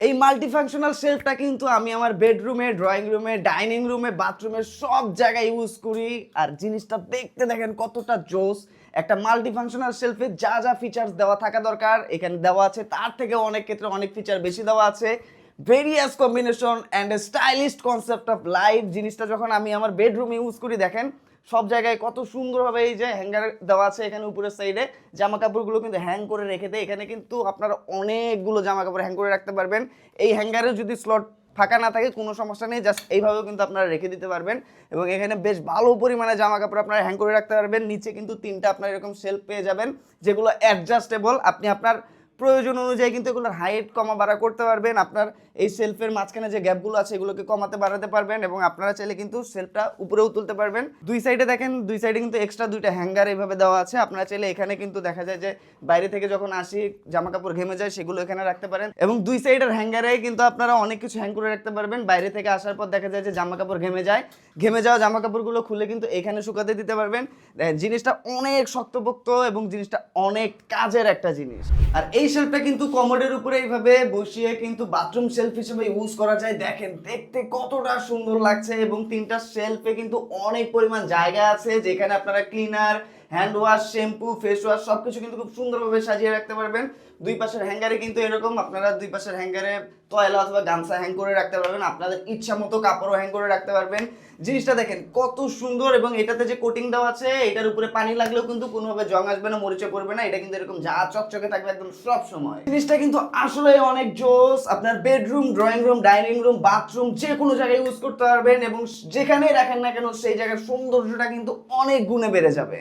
এই মাল্টিফাংশনাল শেলফটা কিন্তু আমি আমার বেডরুমে, ড্রয়িং রুমে, ডাইনিং রুমে, বাথরুমে সব জায়গায় ইউজ করি। আর জিনিসটা দেখতে দেখেন কতটা জোস। একটা মাল্টিফাংশনাল শেলফে যা যা ফিচার্স দেওয়া থাকা দরকার এখানে দেওয়া আছে, তার থেকে অনেক ক্ষেত্রে অনেক ফিচার বেশি দেওয়া আছে। Various combination and a stylish concept of life. জিনিসটা যখন আমি আমার বেডরুমে ইউজ করি দেখেন সব জায়গায় কত সুন্দরভাবে এই যে হ্যাঙ্গার দেওয়া আছে এখানে উপরের সাইডে, জামা কাপড়গুলো কিন্তু হ্যাং করে রেখে দেয়। এখানে কিন্তু আপনারা অনেকগুলো জামা কাপড় হ্যাং করে রাখতে পারবেন। এই হ্যাঙ্গারে যদি স্লট ফাঁকা না থাকে কোনো সমস্যা নেই, জাস্ট এইভাবেও কিন্তু আপনারা রেখে দিতে পারবেন। এবং এখানে বেশ ভালো পরিমাণে জামা কাপড় আপনারা হ্যাং করে রাখতে পারবেন। নিচে কিন্তু তিনটা আপনার এরকম শেলফ পেয়ে যাবেন যেগুলো অ্যাডজাস্টেবল। আপনি আপনার প্রয়োজন অনুযায়ী কিন্তু এগুলোর হাইট কমা বাড়া করতে পারবেন। আপনার এই শেলফের মাঝখানে যে গ্যাপগুলো আছে এগুলোকে কমাতে বাড়াতে পারবেন এবং আপনারা চাইলে কিন্তু শেলফটা উপরেও তুলতে পারবেন। দুই সাইডে দেখেন, দুই সাইডে কিন্তু এক্সট্রা দুইটা হ্যাঙ্গার এইভাবে দেওয়া আছে। আপনারা চাইলে এখানে কিন্তু দেখা যায় যে বাইরে থেকে যখন আসি জামা কাপড় ঘেমে যায় সেগুলো এখানে রাখতে পারেন। এবং দুই সাইডের হ্যাঙ্গারে কিন্তু আপনারা অনেক কিছু হ্যাং করে রাখতে পারবেন। বাইরে থেকে আসার পর দেখা যায় যে জামা কাপড় ঘেমে যায়, ঘেমে যাওয়া জামা কাপড়গুলো খুলে কিন্তু এখানে শুকাতে দিতে পারবেন। জিনিসটা অনেক শক্তপোক্ত এবং জিনিসটা অনেক কাজের একটা জিনিস। আর এই শেলফটা কিন্তু কমোডের উপরে এইভাবে বসিয়ে কিন্তু বাথরুম শেলফ হিসেবে ইউজ করা যায়। দেখেন দেখতে কতটা সুন্দর লাগছে এবং তিনটা শেলফে কিন্তু অনেক পরিমাণ জায়গা আছে যেখানে আপনারা cleaner, hand wash, shampoo, face wash সবকিছু কিন্তু খুব সুন্দরভাবে সাজিয়ে রাখতে পারবেন। দুই পাশের হ্যাঙ্গারে কিন্তু এরকম আপনারা দুই পাশের হ্যাঙ্গারে তয়লা অথবা গামছা হ্যাং করে রাখতে পারবেন। আপনাদের ইচ্ছা মতো কাপড়ও হ্যাং করে রাখতে পারবেন। জিনিসটা দেখেন কত সুন্দর এবং এটাতে যে কোটিং দেওয়া আছে এটার উপরে পানি লাগলেও কিন্তু কোনোভাবে জং আসবে না, মরিচে পড়বে না। এটা কিন্তু এরকম যা চকচকে থাকবে একদম সব সময়। জিনিসটা কিন্তু আসলে অনেক জোস। আপনার bedroom, drawing room, dining room, bathroom যে কোনো জায়গায় ইউজ করতে পারবেন এবং যেখানেই রাখেন না কেন সেই জায়গার সৌন্দর্যটা কিন্তু অনেক গুণে বেড়ে যাবে।